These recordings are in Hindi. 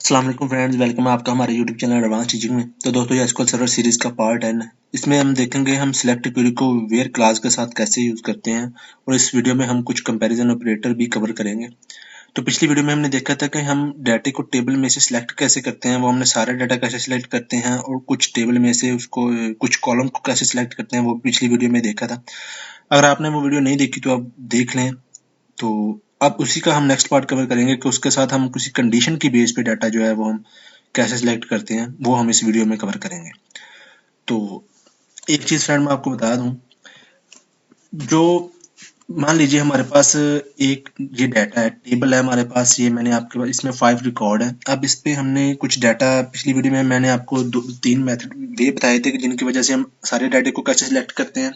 अस्सलाम वालेकुम फ्रेंड्स, वेलकम है आपका हमारे यूट्यूब चैनल एडवांस टीचिंग में। तो दोस्तों ये एसक्यूएल सर्वर सीरीज का पार्ट 10 है। इसमें हम देखेंगे हम सिलेक्ट क्वेरी को वेयर क्लास के साथ कैसे यूज करते हैं, और इस वीडियो में हम कुछ कंपैरिजन ऑपरेटर भी कवर करेंगे। तो पिछली वीडियो में हमने देखा था कि हम डाटा को टेबल में से सिलेक्ट कैसे करते हैं, वो हमने सारे डाटा कैसे सिलेक्ट करते हैं और कुछ टेबल में से उसको कुछ कॉलम को कैसे सिलेक्ट करते हैं, वो पिछली वीडियो में देखा था। अगर आपने वो वीडियो नहीं देखी तो आप देख लें। तो अब उसी का हम नेक्स्ट पार्ट कवर करेंगे कि उसके साथ हम किसी कंडीशन की बेस पे डाटा जो है वो हम कैसे सिलेक्ट करते हैं, वो हम इस वीडियो में कवर करेंगे। तो एक चीज़ फ्रेंड मैं आपको बता दूं, जो मान लीजिए हमारे पास एक ये डाटा है, टेबल है हमारे पास, ये मैंने आपके पास इसमें 5 रिकॉर्ड है। अब इस पे हमने कुछ डाटा पिछली वीडियो में मैंने आपको 3 मेथड वे बताए थे कि जिनकी वजह से हम सारे डाटे को कैसे सिलेक्ट करते हैं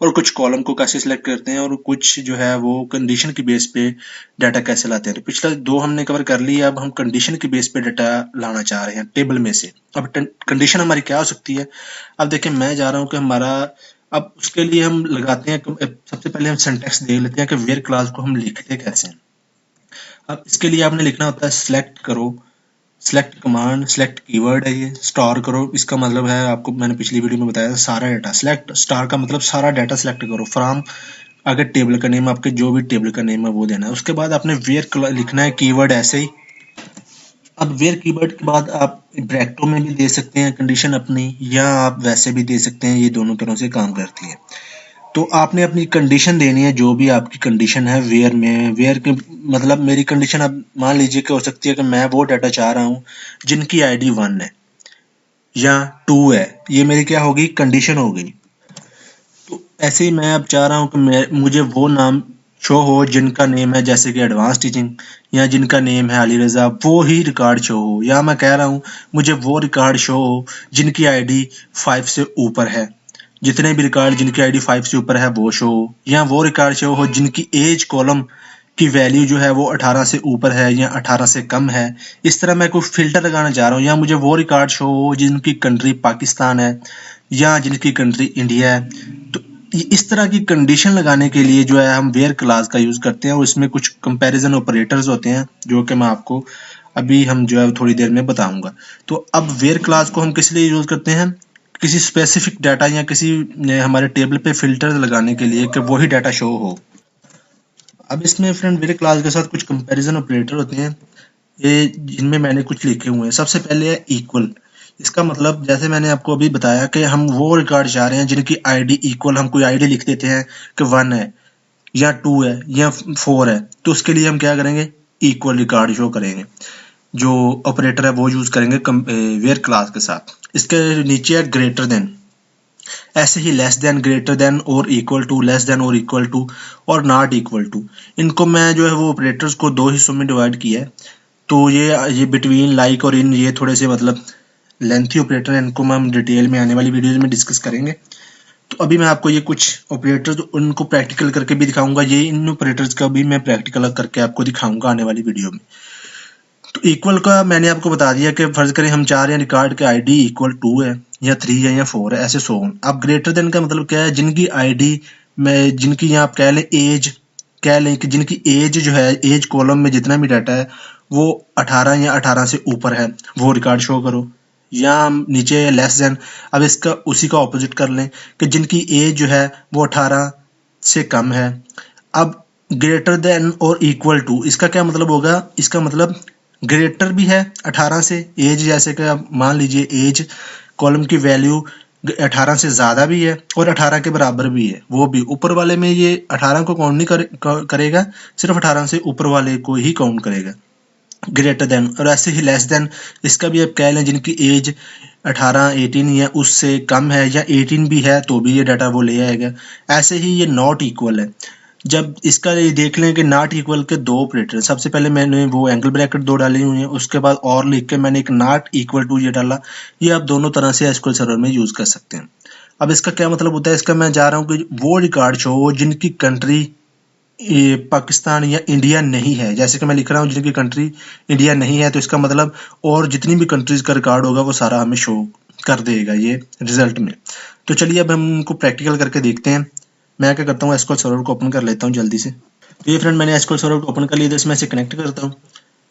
और कुछ कॉलम को कैसे सिलेक्ट करते हैं और कुछ जो है वो कंडीशन की बेस पे डाटा कैसे लाते हैं। तो पिछला 2 हमने कवर कर लिया। अब हम कंडीशन की बेस पे डाटा लाना चाह रहे हैं टेबल में से। अब कंडीशन हमारी क्या हो सकती है? अब देखिए मैं जा रहा हूँ कि हमारा, अब उसके लिए हम लगाते हैं, सबसे पहले हम सिंटैक्स देख लेते हैं कि वेयर क्लास को हम लिखते कैसे हैं। अब इसके लिए आपने लिखना होता है सिलेक्ट करो, सिलेक्ट कमांड, सिलेक्ट कीवर्ड है ये, स्टार करो। इसका मतलब है, आपको मैंने पिछली वीडियो में बताया था, सारा डाटा सिलेक्ट, स्टार का मतलब सारा डाटा सिलेक्ट करो फ्रॉम, अगर टेबल का नेम आपके जो भी टेबल का नेम है वो देना है। उसके बाद आपने वेयर लिखना है कीवर्ड ऐसे ही। अब वेयर कीवर्ड के बाद आप ब्रैकेटों में भी दे सकते हैं कंडीशन अपनी, या आप वैसे भी दे सकते हैं, ये दोनों तरह से काम करती है। तो आपने अपनी कंडीशन देनी है, जो भी आपकी कंडीशन है वेयर में। वेयर के मतलब मेरी कंडीशन अब मान लीजिए कि हो सकती है कि मैं वो डाटा चाह रहा हूँ जिनकी आईडी 1 है या 2 है, ये मेरी क्या होगी, कंडीशन हो गई। तो ऐसे ही मैं अब चाह रहा हूँ कि मुझे वो नाम शो हो जिनका नेम है जैसे कि एडवांस टीचिंग, या जिनका नेम है अली रजा, वो ही रिकॉर्ड शो हो। या मैं कह रहा हूँ मुझे वो रिकॉर्ड शो हो जिनकी आईडी 5 से ऊपर है, जितने भी रिकॉर्ड जिनकी आईडी 5 से ऊपर है वो शो हो। या वो रिकॉर्ड शो हो जिनकी एज कॉलम की वैल्यू जो है वो 18 से ऊपर है या 18 से कम है। इस तरह मैं कोई फिल्टर लगाना चाह रहा हूँ। या मुझे वो रिकॉर्ड शो हो जिनकी कंट्री पाकिस्तान है या जिनकी कंट्री इंडिया है। तो इस तरह की कंडीशन लगाने के लिए जो है हम वेयर क्लास का यूज करते हैं, और इसमें कुछ कंपैरिजन ऑपरेटर्स होते हैं जो कि मैं आपको अभी हम जो है थोड़ी देर में बताऊंगा। तो अब वेयर क्लास को हम किस लिए यूज करते हैं? किसी स्पेसिफिक डाटा या किसी हमारे टेबल पे फिल्टर लगाने के लिए कि वही डाटा शो हो। अब इसमें फ्रेंड वेयर क्लास के साथ कुछ कंपैरिजन ऑपरेटर होते हैं, ये जिनमें मैंने कुछ लिखे हुए हैं। सबसे पहले है इक्वल। इसका मतलब जैसे मैंने आपको अभी बताया कि हम वो रिकॉर्ड चाह रहे हैं जिनकी आईडी इक्वल, हम कोई आईडी लिख देते हैं कि 1 है या 2 है या 4 है, तो उसके लिए हम क्या करेंगे, इक्वल रिकॉर्ड शो करेंगे। जो ऑपरेटर है वो यूज करेंगे वेयर क्लास के साथ। इसके नीचे है ग्रेटर देन, ऐसे ही लेस देन, ग्रेटर देन और इक्वल टू, लेस देन और इक्वल टू, और नॉट इक्वल टू। इनको मैं जो है वो ऑपरेटर्स को 2 हिस्सों में डिवाइड किया है। तो ये बिटवीन, लाइक और इन, ये थोड़े से मतलब लेंथी ऑपरेटर है, इनको हम डिटेल में आने वाली वीडियोज में डिस्कस करेंगे। तो अभी मैं आपको ये कुछ ऑपरेटर्स उनको प्रैक्टिकल करके भी दिखाऊंगा। ये इन ऑपरेटर्स का भी मैं प्रैक्टिकल करके आपको दिखाऊंगा आने वाली वीडियो में। तो इक्वल का मैंने आपको बता दिया कि फर्ज करें हम चाह रहे हैं रिकॉर्ड के आईडी इक्वल 2 है या 3 है या 4 है, ऐसे 100। अब ग्रेटर देन का मतलब क्या है, जिनकी आईडी में, जिनकी यहाँ आप कह लें एज, कह लें कि जिनकी एज जो है, एज कॉलम में जितना भी डाटा है वो 18 या 18 से ऊपर है, वो रिकॉर्ड शो करो। या हम नीचे लेस देन, अब इसका उसी का ऑपोजिट कर लें कि जिनकी एज जो है वो 18 से कम है। अब ग्रेटर देन और इक्वल टू, इसका क्या मतलब होगा? इसका मतलब ग्रेटर भी है 18 से, एज जैसे कि आप मान लीजिए एज कॉलम की वैल्यू 18 से ज़्यादा भी है और 18 के बराबर भी है, वो भी ऊपर वाले में ये 18 को काउंट नहीं करेगा, सिर्फ 18 से ऊपर वाले को ही काउंट करेगा, ग्रेटर देन। और ऐसे ही लेस देन, इसका भी आप कह लें जिनकी एज 18, 18 या उससे कम है या 18 भी है तो भी ये डाटा वो ले आएगा। ऐसे ही ये नॉट इक्वल है। जब इसका ये देख लें कि नॉट इक्वल के 2 ऑपरेटर, सबसे पहले मैंने वो एंगल ब्रैकेट 2 डाली हुई हैं, उसके बाद और लिख के मैंने एक नॉट इक्वल टू ये डाला। ये आप दोनों तरह से एसक्यूएल सर्वर में यूज कर सकते हैं। अब इसका क्या मतलब होता है? इसका मैं जा रहा हूँ कि वो रिकॉर्ड शो हो जिनकी कंट्री पाकिस्तान या इंडिया नहीं है। जैसे कि मैं लिख रहा हूँ जिनकी कंट्री इंडिया नहीं है, तो इसका मतलब और जितनी भी कंट्रीज का रिकॉर्ड होगा वो सारा हमें शो कर देगा ये रिजल्ट में। तो चलिए अब हम इनको प्रैक्टिकल करके देखते हैं। मैं क्या करता हूँ, एसक्यूएल सर्वर को ओपन कर लेता हूँ जल्दी से। तो ये फ्रेंड मैंने एसक्यूएल सर्वर को ओपन कर लिया, तो इसमें से कनेक्ट करता हूँ।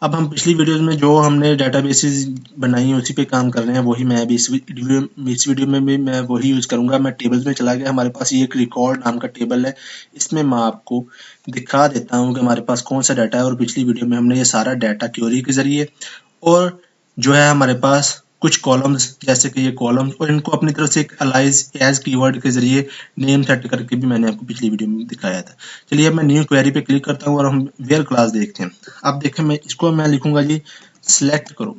अब हम पिछली वीडियोस में जो हमने डेटाबेसेस बनाई है उसी पे काम कर रहे हैं, वही मैं अभी इस वीडियो में भी मैं वही यूज़ करूंगा। मैं टेबल्स में चला गया, हमारे पास ये एक रिकॉर्ड नाम का टेबल है। इसमें मैं आपको दिखा देता हूँ कि हमारे पास कौन सा डाटा है, और पिछली वीडियो में हमने ये सारा डाटा क्वेरी के जरिए और जो है हमारे पास कुछ कॉलम्स जैसे कि ये कॉलम्स, और इनको अपनी तरफ से एक अलाइज एज कीवर्ड के जरिए नेम सेट करके भी मैंने आपको पिछली वीडियो में दिखाया था। चलिए अब मैं न्यू क्वेरी पे क्लिक करता हूँ और हम वेयर क्लास देखते हैं। अब देखें, मैं लिखूंगा जी सिलेक्ट करो,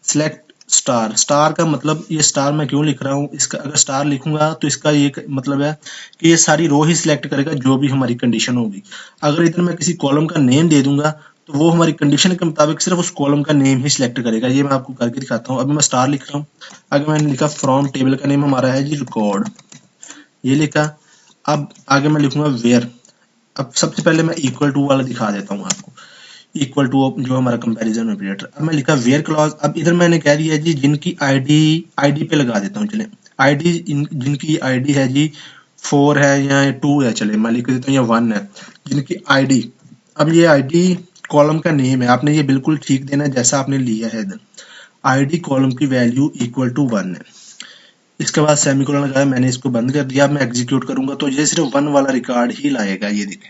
सिलेक्ट स्टार। स्टार का मतलब, ये स्टार मैं क्यों लिख रहा हूँ, इसका अगर स्टार लिखूंगा तो इसका ये मतलब है कि ये सारी रो ही सिलेक्ट करेगा जो भी हमारी कंडीशन होगी। अगर इधर मैं किसी कॉलम का नेम दे दूंगा तो वो हमारी कंडीशन के मुताबिक सिर्फ उस कॉलम का नेम ही सिलेक्ट करेगा। ये मैं आपको करके दिखाता हूँ। अभी मैं स्टार लिख रहा हूँ, अगर मैंने लिखा फ्रॉम, टेबल का नेम हमारा है जी रिकॉर्ड, ये लिखा। अब आगे मैं लिखूंगा वेयर। अब सबसे पहले मैं इक्वल टू वाला दिखा देता हूँ आपको, इक्वल टू जो हमारा कंपैरिजन ऑपरेटर। अब मैं लिखा वेयर क्लॉज। अब इधर मैंने कह दिया जी जिनकी आईडी पे लगा देता हूँ। चले आईडी, जिनकी आईडी है जी 4 है या 2 है, चले मैं लिख देता हूँ या 1 है जिनकी आईडी। अब ये आईडी कॉलम का नेम है, आपने ये बिल्कुल ठीक देना है जैसा आपने लिया है इधर। आईडी कॉलम की वैल्यू इक्वल टू 1 है। इसके बाद सेमीकोलन लगाया, मैंने इसको बंद कर दिया। अब मैं एग्जीक्यूट करूंगा तो ये सिर्फ 1 वाला रिकॉर्ड ही लाएगा। ये देखें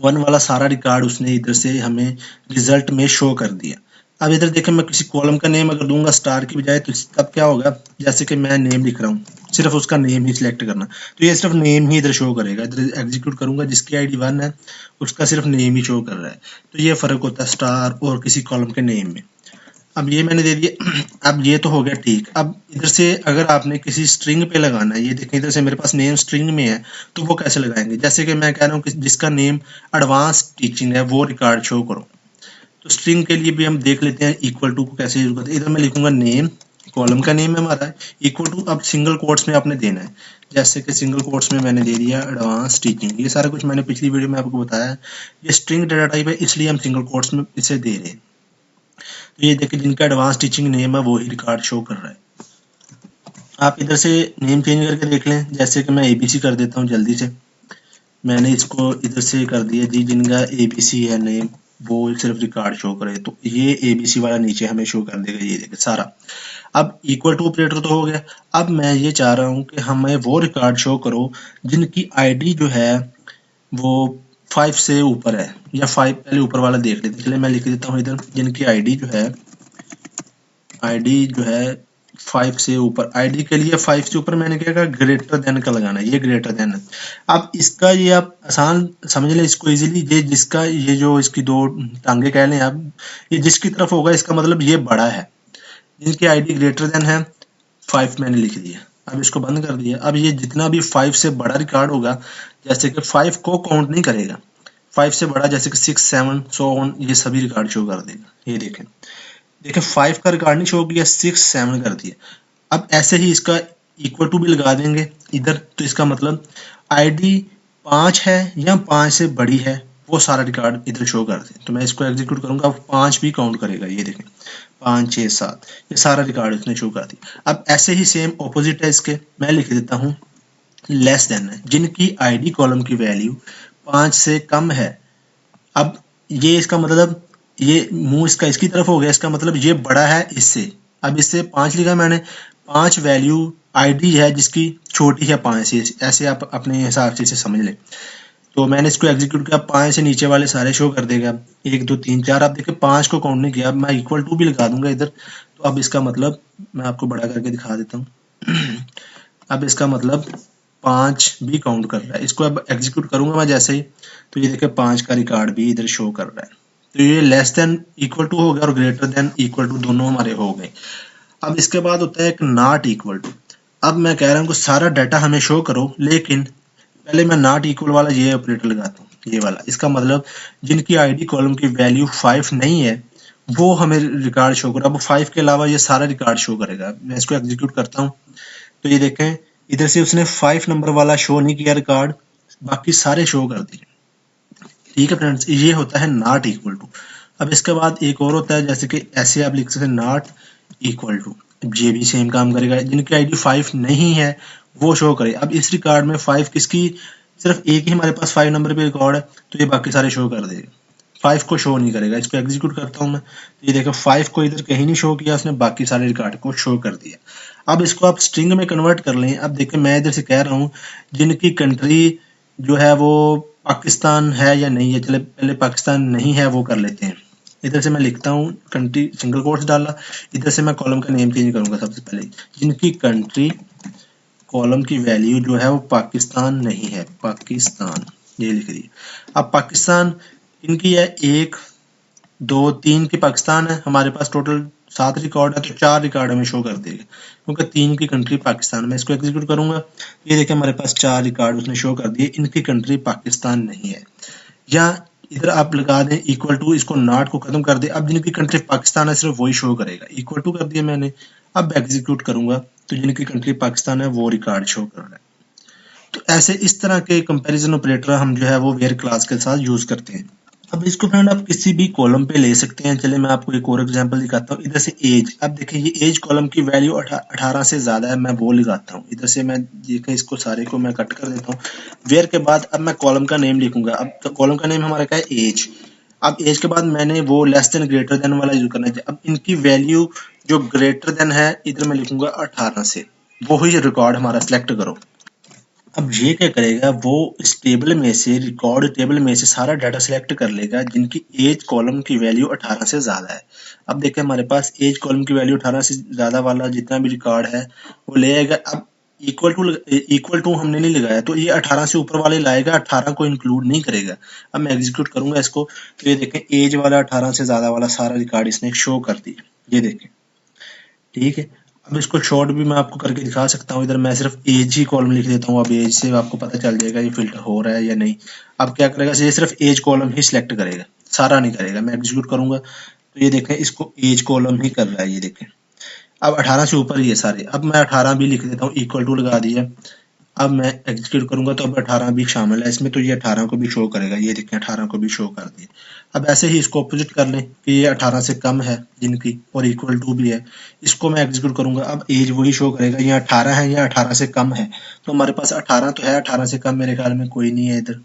1 वाला सारा रिकॉर्ड उसने इधर से हमें रिजल्ट में शो कर दिया। अब इधर देखें, मैं किसी कॉलम का नेम अगर दूंगा स्टार की बजाय तो तब क्या होगा, जैसे कि मैं नेम लिख रहा हूँ, सिर्फ उसका नेम ही सिलेक्ट करना, तो ये सिर्फ नेम ही इधर शो करेगा। इधर एग्जीक्यूट करूंगा, जिसकी आईडी 1 है उसका सिर्फ नेम ही शो कर रहा है। तो ये फर्क होता है स्टार और किसी कॉलम के नेम में। अब ये मैंने दे दिया। अब ये तो हो गया ठीक। अब इधर से अगर आपने किसी स्ट्रिंग पे लगाना है, ये देखें इधर से मेरे पास नेम स्ट्रिंग में है, तो वो कैसे लगाएंगे। जैसे कि मैं कह रहा हूँ कि जिसका नेम एडवांस टीचिंग है वो रिकॉर्ड शो करो, तो स्ट्रिंग के लिए भी हम देख लेते हैं इक्वल टू को कैसे यूज करते हैं। इधर मैं लिखूंगा नेम, कॉलम का नेम है हमारा, इक्वल टू। अब सिंगल कोट्स में आपने देना है, जैसे कि सिंगल कोट्स में मैंने दे दिया एडवांस टीचिंग। ये सारा कुछ मैंने पिछली वीडियो में आपको बताया है। ये स्ट्रिंग डाटा टाइप है, इसलिए हम सिंगल कोट्स में इसे दे रहे हैं। तो ये देखिए जिनका एडवांस टीचिंग नेम है वो ही रिकॉर्ड शो कर रहा है। आप इधर से नेम चेंज करके देख लें, जैसे कि मैं एबीसी कर देता हूँ जल्दी से। मैंने इसको इधर से कर दिया जी, जिनका एबीसी है नेम वो सिर्फ रिकॉर्ड शो करे, तो ये एबीसी वाला नीचे हमें शो कर देगा। ये देखिए सारा। अब इक्वल टू ऑपरेटर तो हो गया। अब मैं ये चाह रहा हूँ कि हमें वो रिकॉर्ड शो करो जिनकी आईडी जो है वो 5 से ऊपर है, या 5 पहले ऊपर वाला देख लेते। चलिए मैं लिख देता हूँ इधर, जिनकी आईडी जो है 5 से ऊपर। आईडी के लिए 5 से ऊपर मैंने क्या कहा, ग्रेटर देन का लगाना है। ये ग्रेटर देन है। अब इसका ये आप आसान समझ लें इसको इजीली, ये जिसका ये जो इसकी 2 टांगे कह लें आप, ये जिसकी तरफ होगा इसका मतलब ये बड़ा है। जिनकी आईडी ग्रेटर देन है 5 मैंने लिख दिया। अब इसको बंद कर दिया। अब ये जितना भी 5 से बड़ा रिकॉर्ड होगा, जैसे कि 5 को काउंट नहीं करेगा, 5 से बड़ा जैसे कि 6, 7 सो ऑन, ये सभी रिकॉर्ड शो कर देगा। ये देखें 5 का रिकॉर्ड नहीं शो किया, 6, 7 कर दिया। अब ऐसे ही इसका इक्वल टू भी लगा देंगे इधर, तो इसका मतलब आईडी 5 है या 5 से बड़ी है वो सारा रिकॉर्ड इधर शो कर दे। तो मैं इसको एग्जीक्यूट करूंगा, 5 भी काउंट करेगा। ये देखें 5, 6, 7 ये सारा रिकॉर्ड इसने शो कर दिया। अब ऐसे ही सेम ऑपोजिट है इसके, मैं लिख देता हूँ लेस देन है, जिनकी आईडी कॉलम की वैल्यू 5 से कम है। अब ये इसका मतलब, ये मुंह इसका इसकी तरफ हो गया, इसका मतलब ये बड़ा है इससे। अब इससे 5 लिखा मैंने, 5 वैल्यू आईडी है जिसकी छोटी है 5 से, ऐसे आप अपने हिसाब से इसे समझ लें। तो मैंने इसको एग्जीक्यूट किया, 5 से नीचे वाले सारे शो कर देगा, 1, 2, 3, 4। आप देखिए 5 को काउंट नहीं किया। अब मैं इक्वल टू भी लगा दूंगा इधर, तो अब इसका मतलब मैं आपको बड़ा करके दिखा देता हूँ। अब इसका मतलब 5 भी काउंट कर रहा है। इसको अब एग्जीक्यूट करूंगा मैं जैसे ही, तो ये देखिए 5 का रिकॉर्ड भी इधर शो कर रहा है। तो ये लेस देन इक्वल टू हो गया और ग्रेटर देन इक्वल टू दोनों हमारे हो गए। अब इसके बाद होता है एक नॉट इक्वल टू। अब मैं कह रहा हूँ कि सारा डाटा हमें शो करो, लेकिन पहले मैं नॉट इक्वल वाला ये ऑपरेटर लगाता हूँ, ये वाला। इसका मतलब जिनकी आईडी कॉलम की वैल्यू 5 नहीं है वो हमें रिकॉर्ड शो करो। अब 5 के अलावा ये सारा रिकॉर्ड शो करेगा। मैं इसको एग्जीक्यूट करता हूँ, तो ये देखें इधर से उसने 5 नंबर वाला शो नहीं किया रिकॉर्ड, बाकी सारे शो कर दिए। ठीक है फ्रेंड्स, ये होता है नॉट इक्वल टू। अब इसके बाद एक और होता है, जैसे कि ऐसे आप लिख सकते हैं नॉट इक्वल टू। ये भी सेम काम करेगा, जिनकी आईडी 5 नहीं है वो शो करे। अब इस रिकॉर्ड में 5 किसकी, सिर्फ एक ही हमारे पास 5 नंबर पे रिकॉर्ड है, तो ये बाकी सारे शो कर देगा। 5 को शो नहीं करेगा। इसको एग्जीक्यूट करता हूँ मैं, तो ये देखो 5 को इधर कहीं नहीं शो किया उसने, बाकी सारे रिकॉर्ड को शो कर दिया। अब इसको आप स्ट्रिंग में कन्वर्ट कर लें। अब देखिए मैं इधर से कह रहा हूँ जिनकी कंट्री जो है वो पाकिस्तान है या नहीं है। चले पहले पाकिस्तान नहीं है वो कर लेते हैं। इधर से मैं लिखता हूँ कंट्री, सिंगल कोट्स डाला, इधर से मैं कॉलम का नेम चेंज करूंगा। सबसे पहले जिनकी कंट्री, कॉलम की वैल्यू जो है वो पाकिस्तान नहीं है, पाकिस्तान, ये लिख दिया। अब पाकिस्तान इनकी है 1 2 3 की पाकिस्तान है, हमारे पास टोटल 7 रिकॉर्ड है, तो 4 रिकॉर्ड हमें शो कर देगा क्योंकि 3 की कंट्री पाकिस्तान में। इसको एग्जीक्यूट करूंगा, ये देखिए हमारे पास 4 रिकॉर्ड उसने शो कर दिए, इनकी कंट्री पाकिस्तान नहीं है। या इधर आप लगा दें इक्वल टू, इसको नॉट को खत्म कर दे। अब जिनकी कंट्री पाकिस्तान है सिर्फ वही शो करेगा, इक्वल टू कर दिया मैंने। अब एग्जीक्यूट करूंगा तो जिनकी कंट्री पाकिस्तान है वो रिकॉर्ड शो कर रहा है। तो ऐसे इस तरह के कंपैरिजन ऑपरेटर हम जो है वो वेयर क्लास के साथ यूज करते हैं। अब इसको फ्रेंड आप किसी भी कॉलम पे ले सकते हैं। चले मैं आपको एक और एग्जांपल दिखाता हूँ। इधर से एज, अब देखिए ये एज कॉलम की वैल्यू 18 से ज्यादा है, मैं वो लगाता हूँ। इधर से मैं देखिए इसको सारे को मैं कट कर देता हूँ। वेयर के बाद अब मैं कॉलम का नेम लिखूंगा। अब कॉलम का नेम हमारा क्या है, एज। अब एज के बाद मैंने वो लेस देन ग्रेटर देन वाला यूज करना है। अब इनकी वैल्यू जो ग्रेटर देन है इधर मैं लिखूंगा 18 से, वो ही रिकॉर्ड हमारा सिलेक्ट करो। अब ये क्या करेगा, वो इस टेबल में से, रिकॉर्ड टेबल में से सारा डाटा सिलेक्ट कर लेगा जिनकी एज कॉलम की वैल्यू 18 से ज्यादा है। अब देखें हमारे पास एज कॉलम की वैल्यू 18 से ज्यादा वाला जितना भी रिकॉर्ड है वो ले आएगा। अब इक्वल टू हमने नहीं लगाया, तो ये 18 से ऊपर वाले लाएगा, 18 को इंक्लूड नहीं करेगा। अब मैं एग्जीक्यूट करूंगा इसको, तो ये देखें एज वाला 18 से ज्यादा वाला सारा रिकॉर्ड इसने शो कर दिया, ये देखें, ठीक है। अब इसको शॉर्ट भी मैं आपको करके दिखा सकता हूँ। इधर मैं सिर्फ एज ही कॉलम लिख देता हूँ। अब एज से आपको पता चल जाएगा ये फिल्टर हो रहा है या नहीं। अब क्या करेगा, ये सिर्फ एज कॉलम ही सिलेक्ट करेगा, सारा नहीं करेगा। मैं एग्जीक्यूट करूंगा तो ये देखें इसको एज कॉलम ही कर रहा है, ये देखें। अब 18 से ऊपर ही है सारे। अब मैं 18 भी लिख देता हूँ, इक्वल टू लगा दिया। अब मैं एग्जीक्यूट करूंगा तो अब 18 भी शामिल है इसमें, तो ये 18 को भी शो करेगा, ये देखें 18 को भी शो कर दिया। अब ऐसे ही इसको अपोजिट कर लें कि ये 18 से कम है जिनकी और इक्वल टू भी है, इसको मैं एग्जीक्यूट करूंगा। अब एज वही शो करेगा, ये 18 है या 18 से कम है, तो हमारे पास 18 तो है, 18 से कम मेरे ख्याल में कोई नहीं है इधर,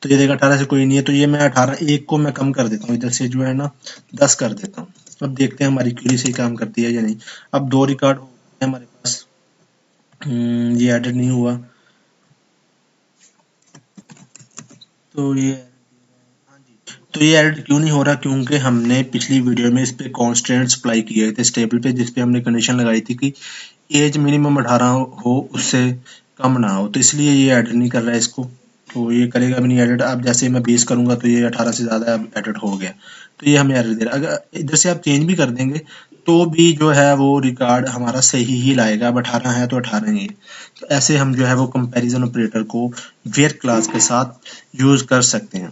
तो ये देखा 18 से कोई नहीं है, तो ये मैं 18 एक को मैं कम कर देता हूँ, इधर से जो है ना 10 कर देता हूँ। अब देखते हैं हमारी क्वेरी सही काम करती है या नहीं। अब 2 रिकॉर्ड हो गए हमारे पास, ये एडिट नहीं हुआ, तो ये एडिट क्यों नहीं हो रहा, क्योंकि हमने पिछली वीडियो में इस पे कॉन्स्टेंट्स अप्लाई किए थे इस टेबल पे, जिसपे हमने कंडीशन लगाई थी कि एज मिनिमम 18 हो, उससे कम ना हो, तो इसलिए ये एडिट नहीं कर रहा है इसको, तो ये करेगा भी नहीं एडिट। अब जैसे मैं 20 करूंगा तो ये 18 से ज़्यादा अब एडिट हो गया, तो ये हमें एरर दे रहा है। अगर इधर से आप चेंज भी कर देंगे तो भी जो है वो रिकॉर्ड हमारा सही ही लाएगा। अब 18 है तो 18 ही है। तो ऐसे हम जो है वो कंपैरिजन ऑपरेटर को वेयर क्लास के साथ यूज़ कर सकते हैं।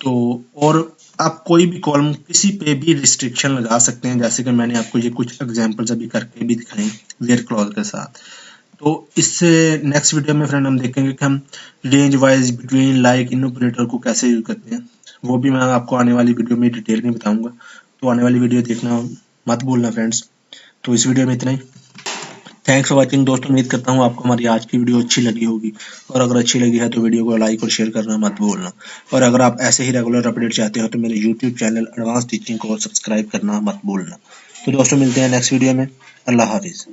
तो और आप कोई भी कॉलम किसी पे भी रिस्ट्रिक्शन लगा सकते हैं, जैसे कि मैंने आपको ये कुछ एग्जांपल्स अभी करके भी दिखाए वेयर क्लॉज के साथ। तो इससे नेक्स्ट वीडियो में फ्रेंड हम देखेंगे कि हम range wise, between, like in operator को कैसे यूज करते हैं। वो भी मैं आपको आने वाली वीडियो में डिटेल में बताऊंगा, तो आने वाली वीडियो देखना मत भूलना फ्रेंड्स। तो इस वीडियो में इतना ही। थैंक्स फॉर वॉचिंग दोस्तों, उम्मीद करता हूँ आपको हमारी आज की वीडियो अच्छी लगी होगी, और अगर अच्छी लगी है तो वीडियो को लाइक और शेयर करना मत भूलना। और अगर आप ऐसे ही रेगुलर अपडेट चाहते हो तो मेरे यूट्यूब चैनल एडवांस टीचिंग को सब्सक्राइब करना मत भूलना। तो दोस्तों मिलते हैं नेक्स्ट वीडियो में। अल्लाह हाफिज़।